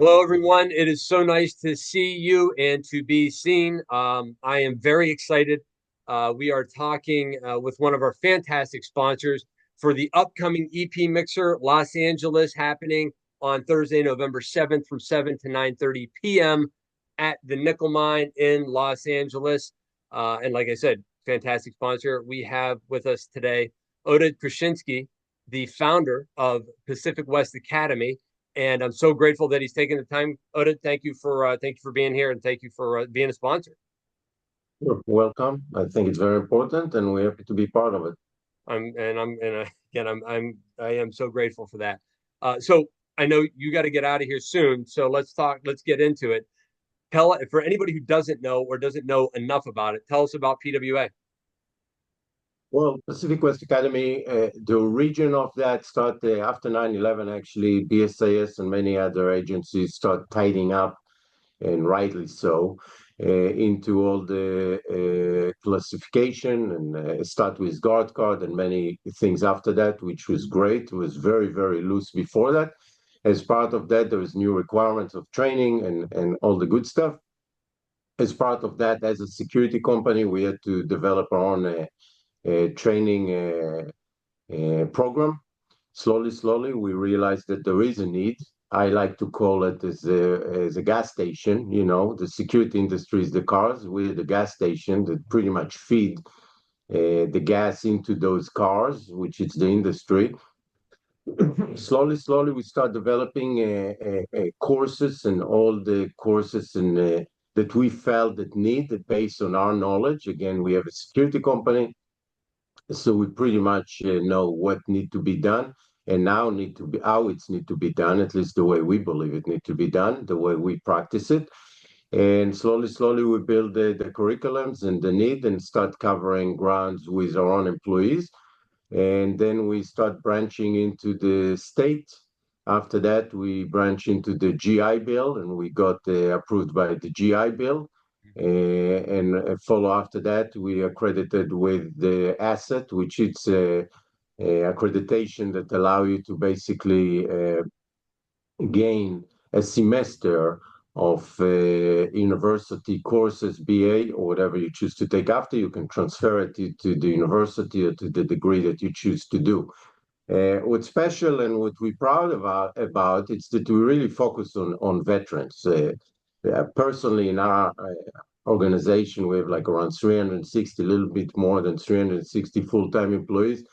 Hello, everyone. It is so nice to see you and to be seen. I am very excited. We are talking with one of our fantastic sponsors for the upcoming EP Mixer Los Angeles happening on Thursday, November 7th from 7 to 9:30 p.m. at the Nickel Mine in Los Angeles. And like I said, fantastic sponsor. We have with us today Oded Krashinsky, the founder of Pacific West Academy, and I'm so grateful that he's taking the time. Oded, thank you for being here, and thank you for being a sponsor. You're welcome. I think it's very important, and we're happy to be part of it. I am so grateful for that. So I know you got to get out of here soon, so let's talk. Let's get into it. Tell for anybody who doesn't know or doesn't know enough about it. Tell us about PWA. Well, Pacific West Academy, the origin of that started after 9/11. Actually, BSAS and many other agencies start tidying up, and rightly so, into all the classification and start with guard card and many things after that, which was great. It was very, very loose before that. As part of that, there was new requirements of training and all the good stuff. As part of that, as a security company, we had to develop our own training program. Slowly, we realized that there is a need. I like to call it as a gas station. You know, the security industry is the cars. We're the gas station that pretty much feed the gas into those cars, which is the industry. Slowly, we start developing courses and all the courses that we felt that needed based on our knowledge. Again, we have a security company, so we pretty much know what need to be done and now need to be how it's need to be done, at least the way we believe it need to be done, the way we practice it. And slowly we build the curriculums and the need and start covering grounds with our own employees. And then we start branching into the state. After that, we branch into the GI Bill, and we got approved by the GI Bill. And follow after that, we accredited with the asset, which it's a accreditation that allow you to basically gain a semester of university courses, BA, or whatever you choose to take after. You can transfer it to the university or to the degree that you choose to do. What's special and what we're proud about is that we really focus on veterans. Personally, in our organization, we have like around 360, a little bit more than 360 full-time employees.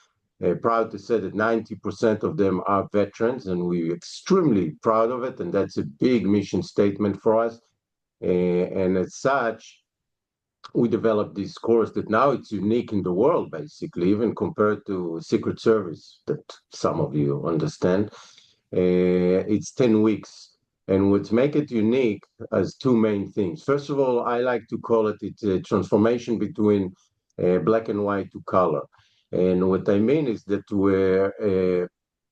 Proud to say that 90% of them are veterans, and we're extremely proud of it. And that's a big mission statement for us. And as such, we developed this course that now it's unique in the world, basically, even compared to Secret Service, that some of you understand. It's 10 weeks. And what make it unique as two main things. First of all, I like to call it's a transformation between black and white to color. And what I mean is that where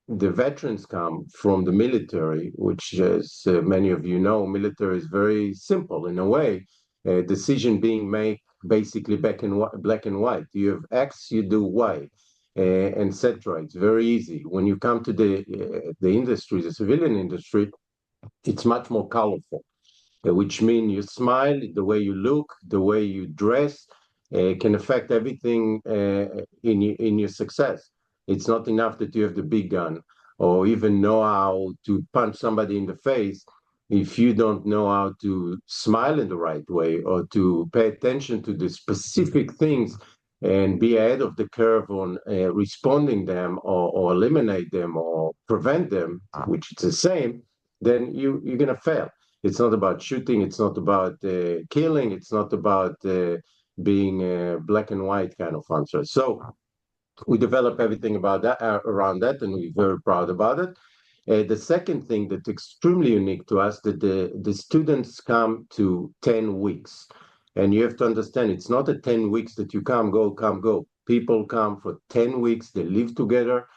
the veterans come from the military, which, as many of you know, military is very simple in a way. Decision being made basically black and white. You have X, you do Y, etc. It's very easy. When you come to the industry, the civilian industry, it's much more colorful, which means you smile, the way you look, the way you dress, can affect everything in your success. It's not enough that you have the big gun or even know how to punch somebody in the face if you don't know how to smile in the right way or to pay attention to the specific things and be ahead of the curve on responding them or eliminate them or prevent them, which is the same, then you're going to fail. It's not about shooting. It's not about killing. It's not about being a black and white kind of answer. So we develop everything about that around that, and we're very proud about it. The second thing that's extremely unique to us that the students come to 10 weeks. And you have to understand, it's not a 10 weeks that you come, go. People come for 10 weeks. They live together.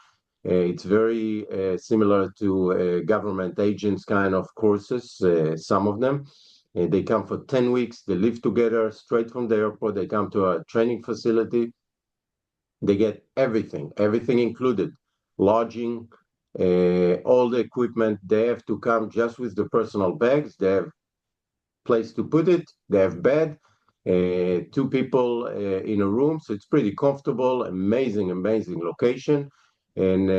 It's very similar to government agents kind of courses, some of them. They come for 10 weeks. They live together straight from the airport. They come to a training facility. They get everything included, lodging, All the equipment, they have to come just with the personal bags. They have place to put it. They have bed, two people in a room, so it's pretty comfortable. Amazing, amazing location, and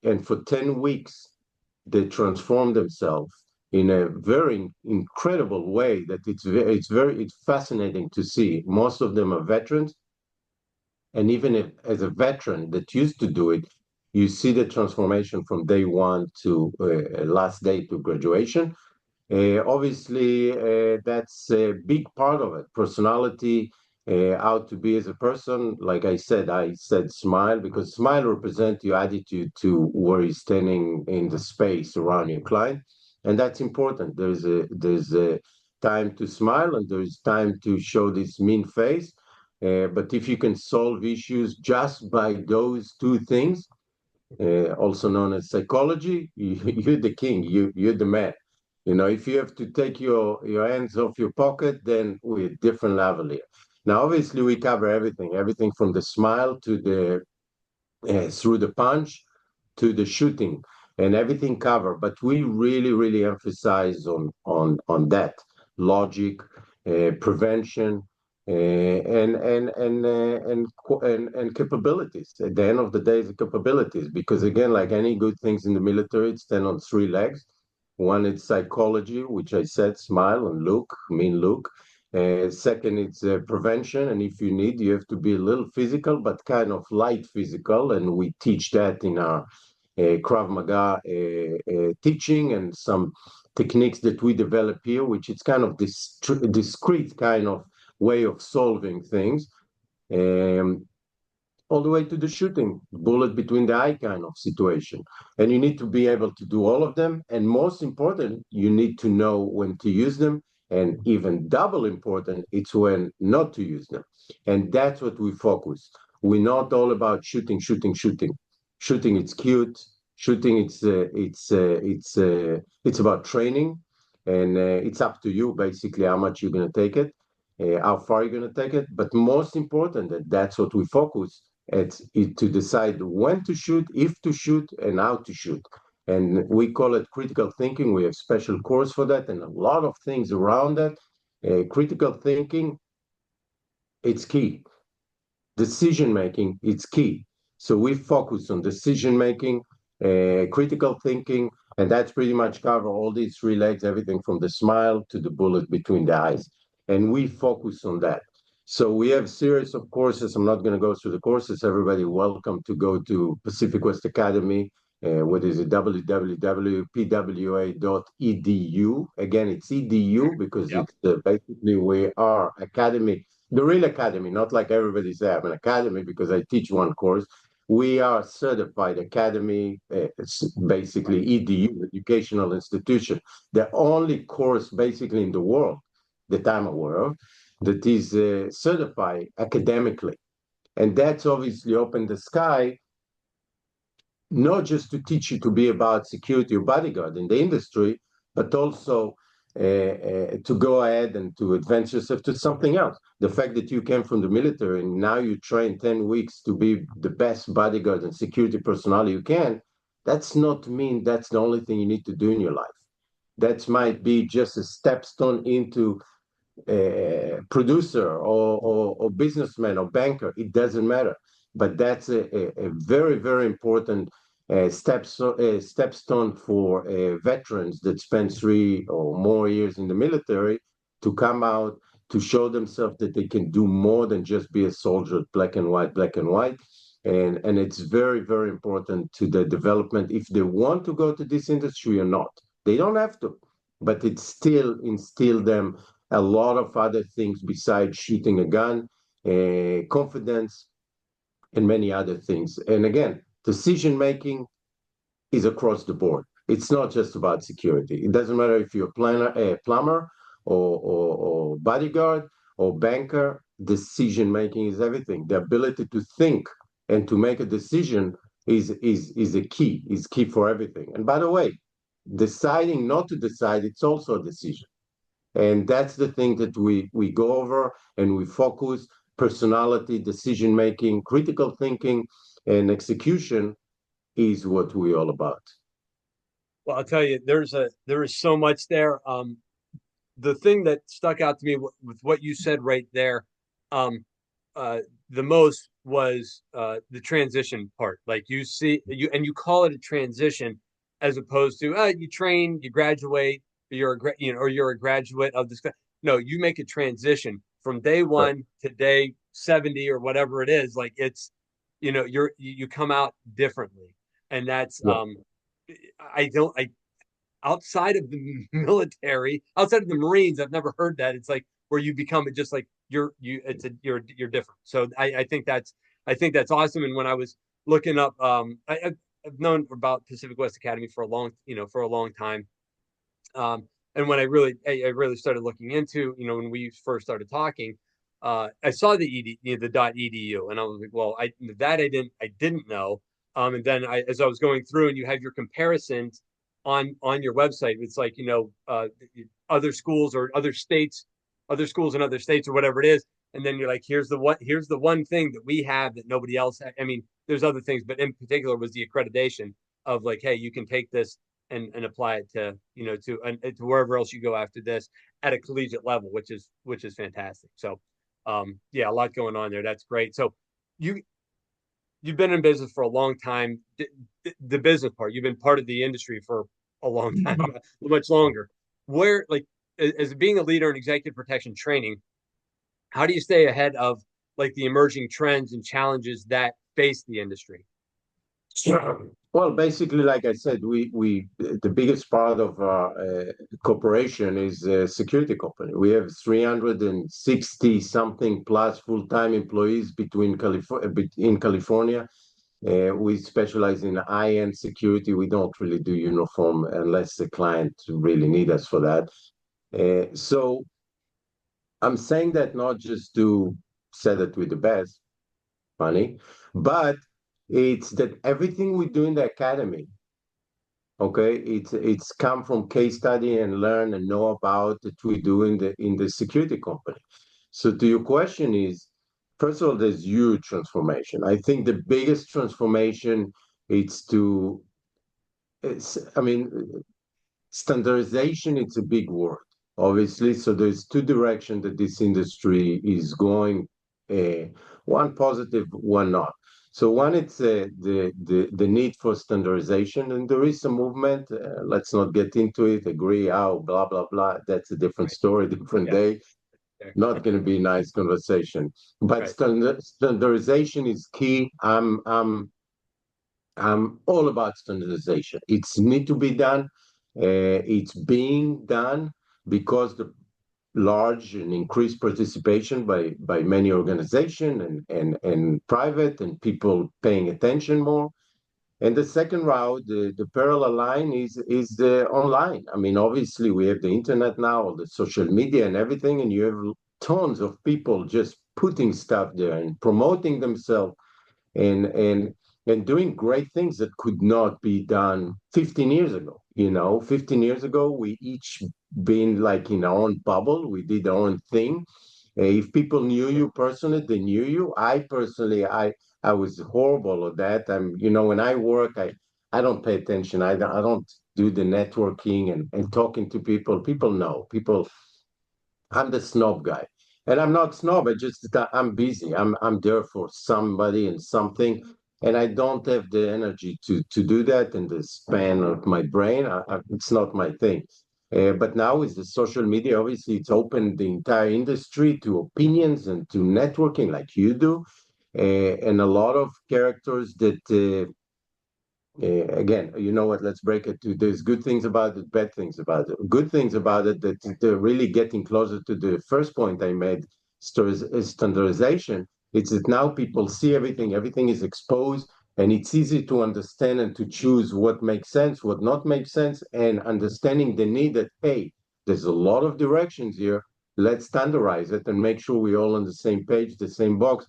and for 10 weeks they transform themselves in a very incredible way that it's fascinating to see. Most of them are veterans, and even if as a veteran that used to do it, you see the transformation from day one to last day to graduation. Obviously, that's a big part of it. Personality, how to be as a person. Like I said smile because smile represents your attitude to where you're standing in the space around your client, and that's important. There's a time to smile and there's time to show this mean face. But if you can solve issues just by those two things, also known as psychology, you're the king, you're the man. You know, if you have to take your hands off your pocket, then we're different level here. Now, obviously, we cover everything, everything from the smile to the through the punch to the shooting, and everything covered. But we really, really emphasize on that logic, prevention, and capabilities. At the end of the day, the capabilities, because again, like any good things in the military, it stand on three legs. One is psychology, which I said, smile and look, mean look. Second, it's prevention, and if you need, you have to be a little physical, but kind of light physical, and we teach that in our Krav Maga teaching and some techniques that we develop here, which it's kind of this discrete kind of way of solving things. Um, all the way to the shooting, bullet between the eye kind of situation. And you need to be able to do all of them. And most important, you need to know when to use them. And even double important, it's when not to use them. And that's what we focus. We're not all about shooting, shooting, shooting. Shooting, it's cute. Shooting, it's about training, and it's up to you basically how much you're going to take it, how far you're going to take it. But most important, that's what we focus it's it, to decide when to shoot, if to shoot, and how to shoot. And we call it critical thinking. We have special course for that and a lot of things around that. Critical thinking, it's key. Decision making, it's key. So we focus on decision making, critical thinking, and that's pretty much cover all these three legs, everything from the smile to the bullet between the eyes. And we focus on that. So we have series of courses. I'm not going to go through the courses. Everybody welcome to go to Pacific West Academy. What is it? www.pwa.edu. Again, it's edu because Yep. it's basically we are academy, the real academy, not like everybody say I'm an academy because I teach one course. We are certified academy, it's basically EDU, educational institution, the only course basically in the world that I'm aware of that is certified academically. And that's obviously opened the sky, not just to teach you to be about security or bodyguard in the industry, but also to go ahead and to advance yourself to something else. The fact that you came from the military and now you train 10 weeks to be the best bodyguard and security personnel you can, that's not mean that's the only thing you need to do in your life. That might be just a stepstone into producer or businessman or banker, it doesn't matter. But that's a very, very important stepstone for veterans that spend 3 or more years in the military to come out to show themselves that they can do more than just be a soldier, black and white, black and white. And it's very, very important to the development if they want to go to this industry or not. They don't have to, but it still instill them a lot of other things besides shooting a gun, confidence, and many other things. And again, decision making is across the board. It's not just about security. It doesn't matter if you're a plumber or bodyguard or banker. Decision making is everything. The ability to think and to make a decision is a key. Is key for everything. And by the way, deciding not to decide, it's also a decision. And that's the thing that we go over and we focus personality, decision making, critical thinking, and execution. is what we're all about. Well, I'll tell you, there is so much there. The thing that stuck out to me with what you said right there, um, the most was the transition part. Like you see, you call it a transition as opposed to you train, you graduate, or you're a graduate of this. No, you make a transition from day Right. one to day 70 or whatever it is. Like it's, you come out differently, and that's Yeah. I don't I outside of the military, outside of the Marines, I've never heard that. It's like where you become just like you're different. So I think that's awesome. And when I was looking up, I've known about Pacific West Academy for a for a long time. And when I really started looking into, when we first started talking, I saw the .edu, and I was like, well, I didn't know. And then as I was going through, and you have your comparisons on your website, it's like other schools or other schools in other states or whatever it is, and then you're like, here's the one thing that we have that nobody else I mean, there's other things, but in particular was the accreditation of like, hey, you can take this and apply it to to wherever else you go after this at a collegiate level, which is fantastic. So yeah, a lot going on there. That's great. So you you've been in business for a long time. The business part, you've been part of the industry for a long time, much longer. Where like as being a leader in executive protection training, how do you stay ahead of like the emerging trends and challenges that face the industry? Well, basically, like I said, we the biggest part of our corporation is a security company. We have 360 something plus full-time employees in California. We specialize in high-end security. We don't really do uniform unless the client really need us for that. So I'm saying that not just to say that we're the best, funny, but it's that everything we do in the academy, okay, it's come from case study and learn and know about that we do in the security company. So to your question is, first of all, there's huge transformation. I think the biggest transformation is I mean, standardization, it's a big word, obviously. So there's two directions that this industry is going, uh, one positive, one not. So one, it's the need for standardization, and there is some movement. Let's not get into it. Agree, how, blah blah blah. That's a different Right. story, different Yeah. day. Okay. Not going to be a nice conversation. But Right. standardization is key. I'm all about standardization. It's need to be done. It's being done because the large and increased participation by many organizations and private and people paying attention more. And the second route, the parallel line is the online. I mean, obviously we have the internet now, all the social media and everything, and you have tons of people just putting stuff there and promoting themselves and and and doing great things that could not be done 15 years ago. 15 years ago, we each been like in our own bubble. We did our own thing. If people knew Sure. you personally, they knew you. I personally, I was horrible at that. When I work, I don't pay attention. I don't do the networking and talking to people. People know. I'm the snob guy. And I'm not snob, I'm busy. I'm there for somebody and something. And I don't have the energy to do that in the span of my brain. It's not my thing. But now with the social media, obviously, it's opened the entire industry to opinions and to networking like you do. And a lot of characters that again, you know what? Let's break it to. There's good things about it, bad things about it. Good things about it that they're really getting closer to the first point I made, standardization. It's that now people see everything, everything is exposed, and it's easy to understand and to choose what makes sense, what not makes sense, and understanding the need that hey, there's a lot of directions here. Let's standardize it and make sure we're all on the same page, the same box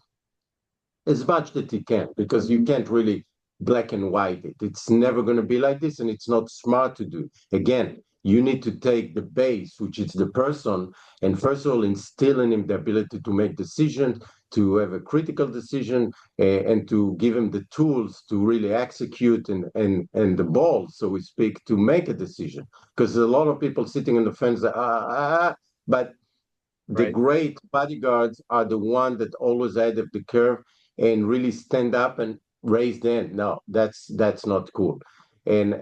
as much that you can, because you can't really black and white it. It's never going to be like this, and it's not smart to do. Again, You need to take the base, which is the person, and first of all, instill in him the ability to make decisions, to have a critical decision, and to give him the tools to really execute and the balls, so we speak, to make a decision. Because a lot of people sitting on the fence, but the Right. great bodyguards are the ones that always ahead of the curve and really stand up and raise the hand. No, that's not cool. And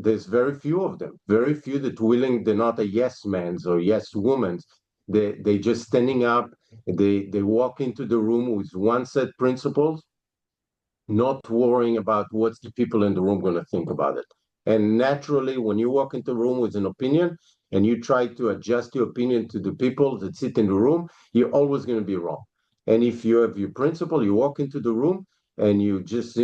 there's very few of them, very few that willing. They're not a yes man's or yes woman's. They just standing up. They walk into the room with one set principles, not worrying about what the people in the room going to think about it. And naturally, when you walk into a room with an opinion and you try to adjust your opinion to the people that sit in the room, you're always going to be wrong. And if you have your principle, you walk into the room and you just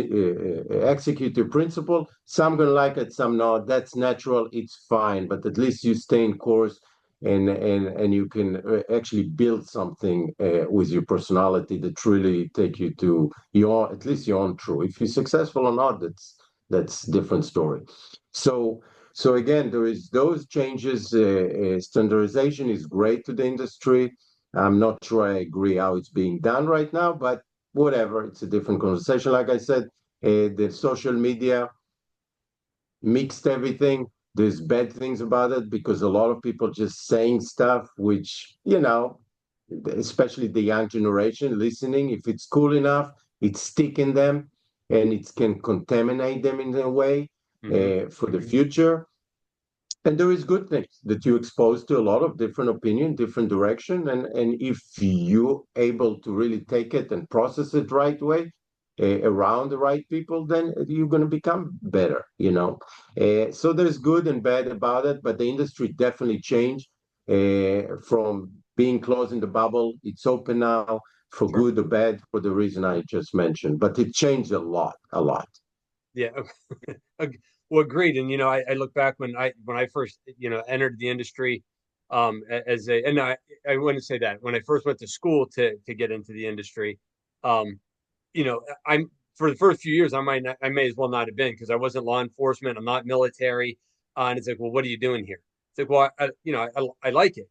execute your principle. Some going to like it, some not. That's natural. It's fine. But at least you stay in course, and you can actually build something with your personality that really take you to your, at least your own true. If you're successful or not, that's different story. So so again, there is those changes. Standardization is great to the industry. I'm not sure I agree how it's being done right now, but whatever, it's a different conversation. Like I said, the social media mixed everything. There's bad things about it because a lot of people just saying stuff which, especially the young generation listening, if it's cool enough, it's sticking them and it can contaminate them in a way Hmm. for the future. And there is good things that you expose to a lot of different opinion, different direction, and if you able to really take it and process it right way, around the right people, then you're going to become better. So there's good and bad about it, but the industry definitely changed from being closed in the bubble. It's open now for Sure. good or bad for the reason I just mentioned, but it changed a lot, a lot. Yeah. Well, agreed. And I look back when I first entered the industry, as a and I wouldn't say that when I first went to school to get into the industry, um, I'm for the first few years I may as well not have been because I wasn't law enforcement. I'm not military, and it's like, well, what are you doing here? It's like, well, I like it.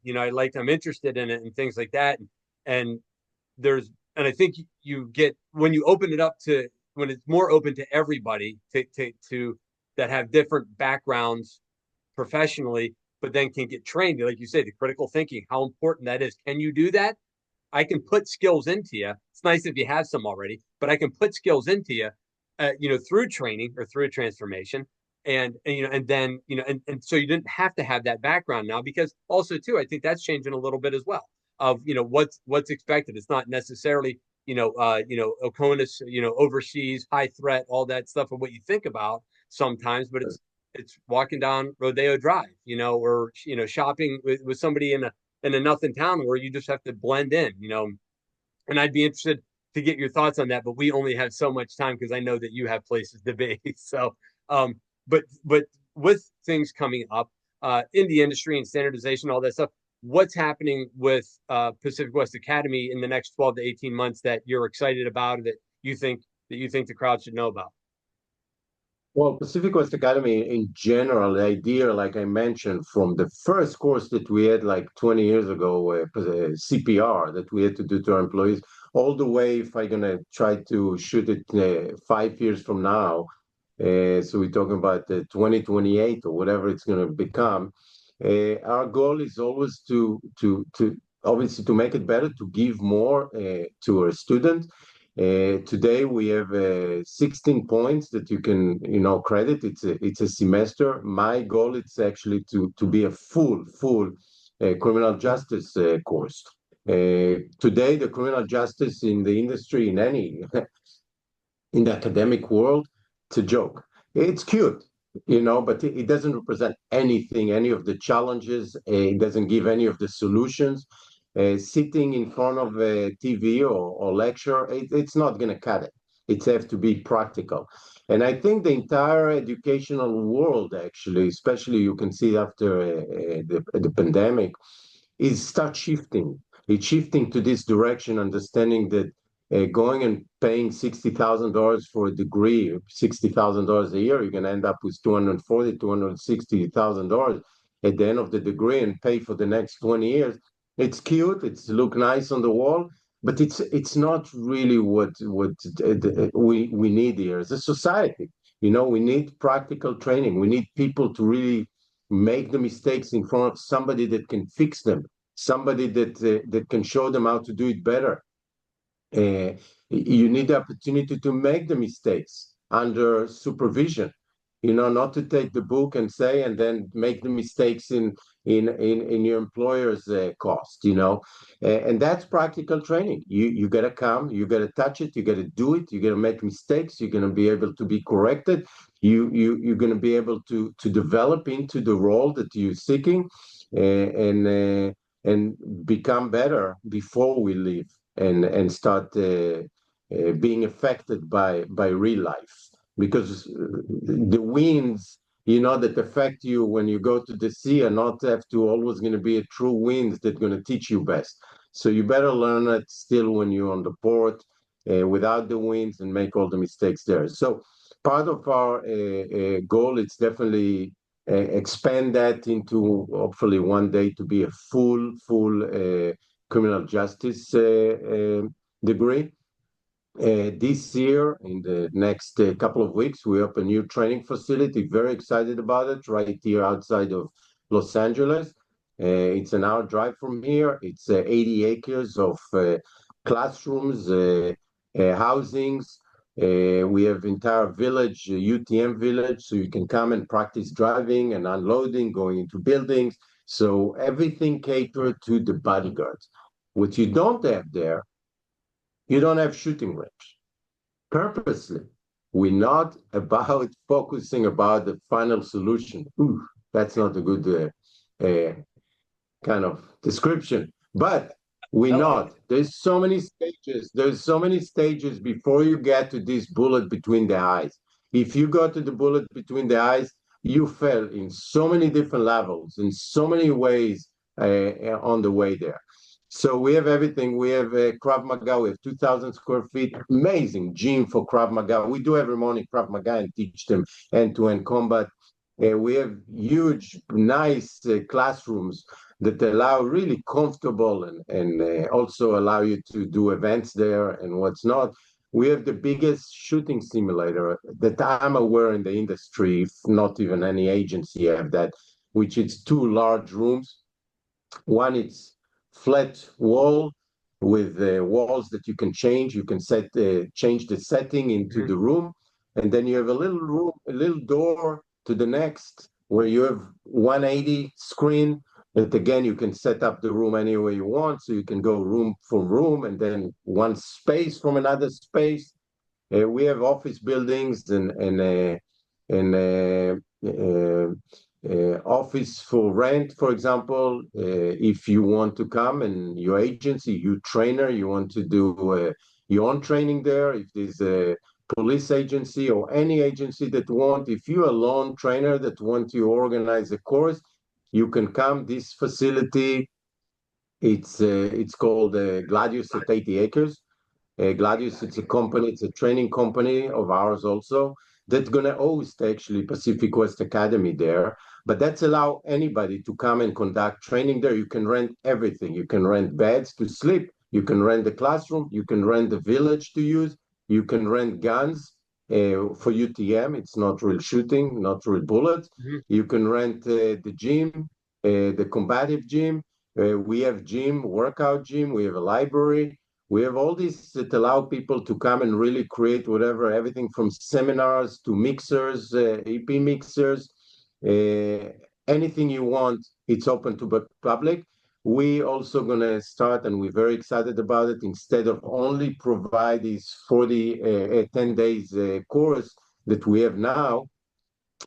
I'm interested in it and things like that. And there's and I think you get when you open it up to when it's more open to everybody to that have different backgrounds professionally, but then can get trained, like you say, the critical thinking, how important that is. Can you do that? I can put skills into you. It's nice if you have some already, but I can put skills into you, through training or through transformation. And then, and so you didn't have to have that background now because also too, I think that's changing a little bit as well of, what's expected. It's not necessarily, Oconus, overseas, high threat, all that stuff of what you think about sometimes, but it's walking down Rodeo Drive, or, shopping with somebody in a nothing town where you just have to blend in. And I'd be interested to get your thoughts on that, but we only have so much time because I know that you have places to be. So, um, but with things coming up in the industry and standardization, all that stuff, what's happening with Pacific West Academy in the next 12 to 18 months that you're excited about that you think the crowd should know about? Well, Pacific West Academy in general, the idea, like I mentioned, from the first course that we had like 20 years ago, CPR that we had to do to our employees, all the way, if I'm going to try to shoot it 5 years from now, so we're talking about 2028 or whatever it's going to become. Our goal is always to obviously to make it better, to give more to our students. Today we have 16 points that you can credit. It's a semester. My goal is actually to be a full criminal justice course. Today the criminal justice in the industry in any in the academic world, it's a joke. It's cute, but it doesn't represent anything, any of the challenges. It doesn't give any of the solutions. Sitting in front of a TV or lecture, it's not going to cut it. It has to be practical. And I think the entire educational world, actually, especially you can see after the pandemic, is start shifting. It's shifting to this direction, understanding that going and paying $60,000 for a degree, $60,000 a year, you're going to end up with $240,000, $260,000. at the end of the degree and pay for the next 20 years. It's cute, it's look nice on the wall, but it's not really what we need here as a society. We need practical training. We need people to really make the mistakes in front of somebody that can fix them, somebody that can show them how to do it better. Uh, you need the opportunity to make the mistakes under supervision. Not to take the book and say and then make the mistakes in your employer's cost. And that's practical training. You gotta come, you gotta touch it, you gotta do it, you're gonna make mistakes, you're gonna be able to be corrected, you're gonna be able to develop into the role that you're seeking, and become better before we leave and start being affected by real life, because the winds that affect you when you go to the sea are not have to always going to be a true winds that going to teach you best. So you better learn it still when you're on the port, without the winds, and make all the mistakes there. So part of our goal is definitely expand that into hopefully one day to be a full criminal justice degree. This year, in the next couple of weeks, we open a new training facility. Very excited about it, right here outside of Los Angeles. It's an hour drive from here. It's 80 acres of classrooms, housings. We have entire village, UTM village, so you can come and practice driving and unloading, going into buildings. So everything catered to the bodyguards. What you don't have there, you don't have shooting range. Purposely, we're not about focusing about the final solution. Ooh, that's not a good kind of description, but we're I like not. There's so many stages before you get to this bullet between the eyes. If you go to the bullet between the eyes, you fail in so many different levels, in so many ways on the way there. So we have everything. We have Krav Maga. We have 2,000 square feet. Amazing gym for Krav Maga. We do every morning Krav Maga and teach them end-to-end combat. We have huge, nice classrooms that allow really comfortable and also allow you to do events there and what's not. We have the biggest shooting simulator that I'm aware in the industry, if not even any agency have that, which is two large rooms. One is flat wall with walls that you can change. You can change the setting into it. the room, and then you have a little room, a little door to the next where you have 180 screen. And again, you can set up the room any way you want, so you can go room for room, and then one space from another space. We have office buildings and office for rent, for example. If you want to come and your agency, you trainer, you want to do your own training there. If there's a police agency or any agency that want, if you're a lone trainer that want to organize a course, you can come. This facility, it's called Gladius at 80 Acres. Gladius, it's a company, it's a training company of ours also that's going to host actually Pacific West Academy there. But that's allow anybody to come and conduct training there. You can rent everything. You can rent beds to sleep. You can rent the classroom. You can rent the village to use. You can rent guns for UTM. It's not real shooting, not real bullets. Mhm. You can rent the gym, the combative gym. We have gym, workout gym. We have a library. We have all these that allow people to come and really create whatever, everything from seminars to mixers, EP mixers, uh, anything you want, it's open to the public. We also going to start, and we're very excited about it, instead of only provide these 10 days course that we have now,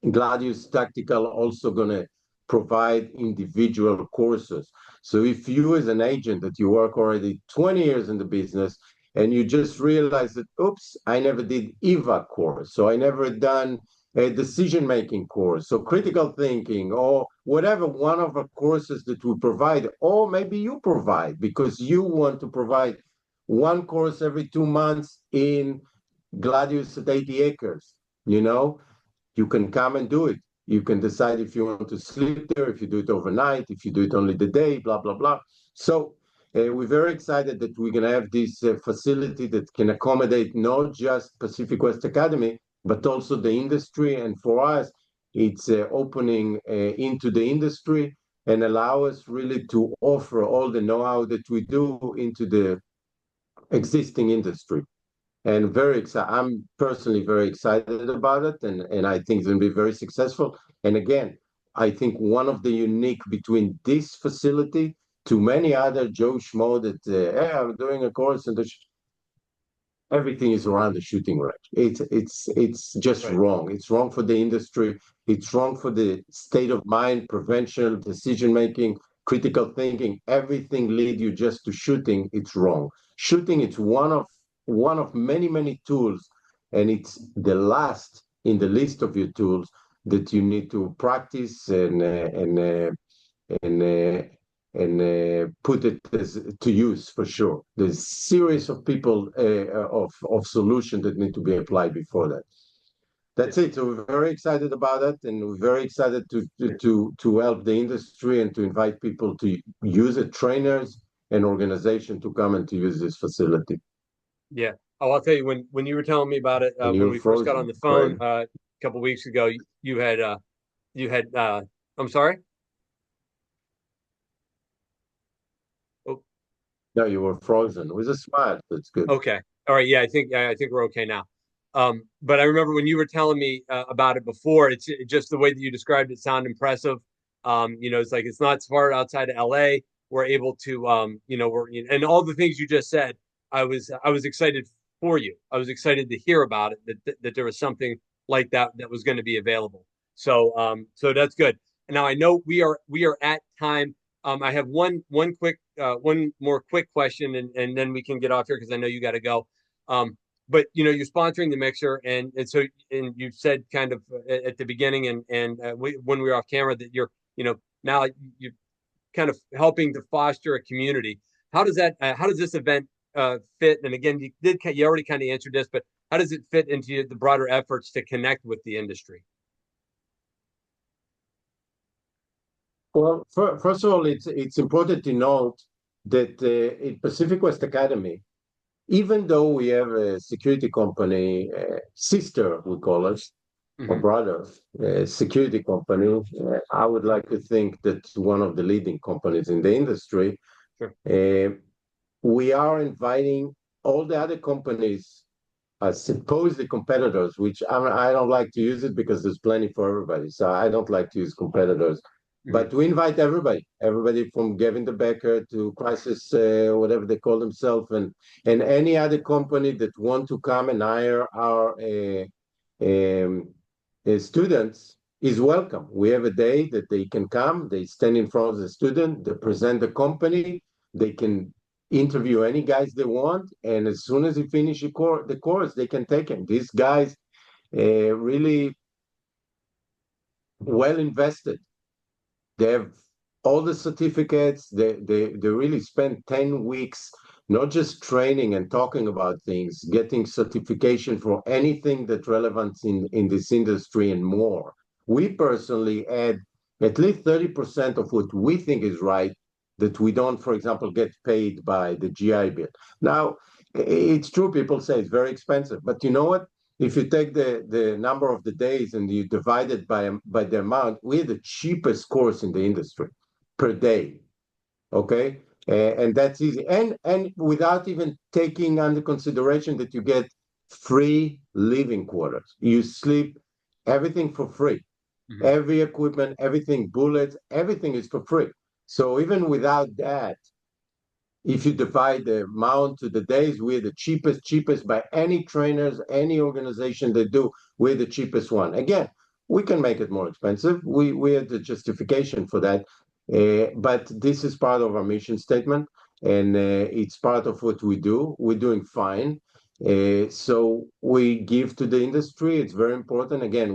Gladius Tactical also going to provide individual courses. So if you as an agent that you work already 20 years in the business and you just realize that, oops, I never did EVA course, so I never done a decision-making course, so critical thinking or whatever, one of the courses that we provide, or maybe you provide because you want to provide one course every 2 months in Gladius at 80 Acres, you know, you can come and do it. You can decide if you want to sleep there, if you do it overnight, if you do it only the day, blah, blah, blah. So we're very excited that we're going to have this facility that can accommodate not just Pacific West Academy, but also the industry. And for us, it's opening into the industry and allow us really to offer all the know-how that we do into the existing industry. And very excited. I'm personally very excited about it, and I think it's going to be very successful. And again, I think one of the unique between this facility to many other Joe Schmo that, hey, I'm doing a course in the everything is around the shooting range. It's just Right. wrong. It's wrong for the industry. It's wrong for the state of mind, prevention, decision making, critical thinking. Everything lead you just to shooting. It's wrong. Shooting it's one of many tools, and it's the last in the list of your tools that you need to practice and put it to use for sure. There's a series of people of solutions that need to be applied before that. Yeah. That's it. So we're very excited about it, and we're very excited to help the industry and to invite people to use it, trainers and organization to come and to use this facility. Yeah. Oh, I'll tell you when you were telling me about it And when you're we first got on frozen, the phone Craig. a couple weeks ago, you had I'm sorry. Oh, No, you were frozen with a smile. That's good. okay. All right. Yeah, I think we're okay now. But I remember when you were telling me about it before, just the way that you described it sounded impressive. It's like it's not far outside of LA. We're able to, we're and all the things you just said. I was excited for you. I was excited to hear about it that there was something like that was going to be available. So that's good. And now I know we are at time. I have one more quick question, and then we can get off here because I know you got to go. But you're sponsoring the mixer, and you said kind of at the beginning, and when we were off camera that now you're kind of helping to foster a community. How does this event fit? And again, you already kind of answered this, but how does it fit into the broader efforts to connect with the industry? Well, first of all, it's important to note that in Pacific West Academy, even though we have a security company, sister, we call it, or Hmm. brother, security company, I would like to think that's one of the leading companies in the industry. Sure. Uh, we are inviting all the other companies, supposedly competitors, which I don't like to use it because there's plenty for everybody. So I don't like to use competitors. Hmm. But we invite everybody from Gavin de Becker to Crisis, whatever they call themselves, and any other company that want to come and hire our um, students is welcome. We have a day that they can come, they stand in front of the student, they present the company, they can interview any guys they want, and as soon as they finish the course, they can take them. These guys really well invested. They have all the certificates. They really spend 10 weeks not just training and talking about things, getting certification for anything that's relevant in this industry and more. We personally add at least 30% of what we think is right that we don't, for example, get paid by the GI Bill. Now, it's true, people say it's very expensive, but you know what? If you take the number of the days and you divide it by the amount, we're the cheapest course in the industry per day. Okay, and that's easy, and without even taking under consideration that you get free living quarters, you sleep, everything for free, Hmm. every equipment, everything, bullets, everything is for free. So even without that, if you divide the amount to the days, we're the cheapest by any trainers, any organization that do, we're the cheapest one. Again, we can make it more expensive. We have the justification for that. But this is part of our mission statement, and it's part of what we do. We're doing fine. So we give to the industry. It's very important. Again,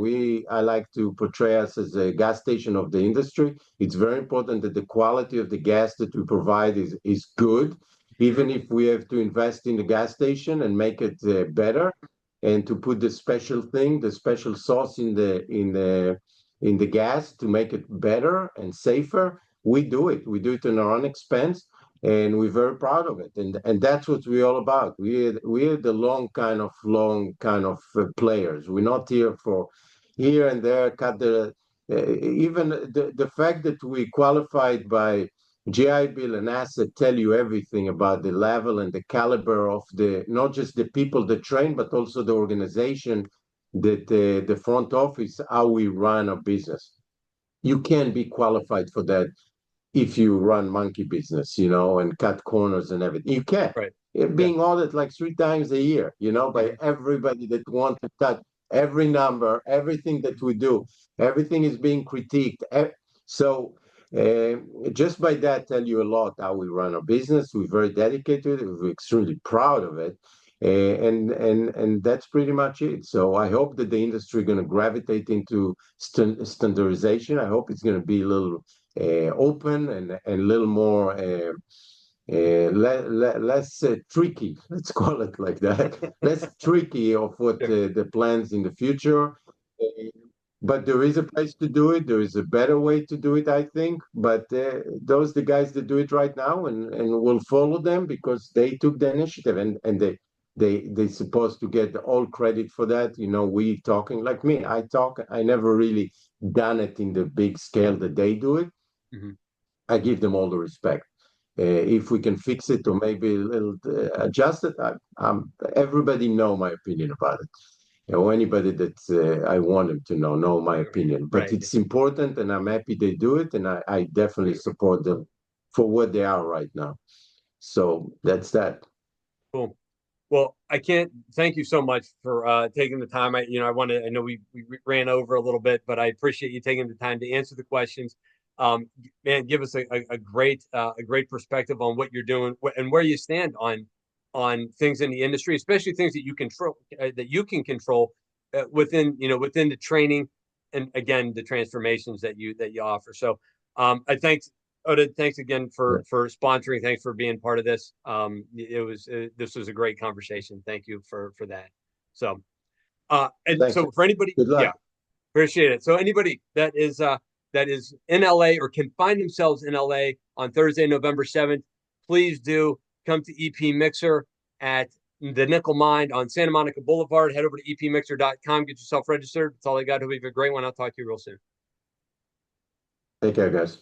I like to portray us as a gas station of the industry. It's very important that the quality of the gas that we provide is good, Hmm. even if we have to invest in the gas station and make it better, and to put the special thing, the special sauce in the gas to make it better and safer, we do it. We do it in our own expense, and we're very proud of it. And that's what we're all about. We're the long kind of players. We're not here for here and there cut the even the fact that we qualified by GI Bill and NASA tell you everything about the level and the caliber of the not just the people that train, but also the organization that the front office, how we run a business. You can be qualified for that if you run monkey business, and cut corners and everything. You can. Right. It Yeah. being audited like 3 times a year, by Mhm. everybody that wants to touch every number, everything that we do, everything is being critiqued. So uh, just by that, tell you a lot how we run our business. We're very dedicated. We're extremely proud of it. And that's pretty much it. So I hope that the industry is going to gravitate into standardization. I hope it's going to be a little open and a little more less tricky. Let's call it like that. Less tricky of what Sure. the plans in the future. Uh, but there is a place to do it. There is a better way to do it, I think. But those the guys that do it right now, and we'll follow them because they took the initiative, and they supposed to get all credit for that. We talking like me. I talk. I never really done it in the big scale that they do it. Mhm. I give them all the respect. If we can fix it or maybe a little adjust it, everybody know my opinion about it. Anybody that I want them to know my opinion. But Right. it's important, and I'm happy they do it, and I definitely support them for what they are right now. So that's that. Cool. Well, I can't thank you so much for taking the time. I know we ran over a little bit, but I appreciate you taking the time to answer the questions. Man, give us a great perspective on what you're doing and where you stand on things in the industry, especially things that you can control within the training and again the transformations that you offer. So I thank Oded, thanks again Yeah. for sponsoring. Thanks for being part of this. This was a great conversation. Thank you for that. So and Thanks. so for anybody, Good yeah, luck. appreciate it. So anybody that is in LA or can find themselves in LA on Thursday, November 7th, please do come to EP Mixer at the Nickel Mine on Santa Monica Boulevard. Head over to epmixer.com, get yourself registered. That's all I got. Hope you have a great one. I'll talk to you real soon. Take care, guys.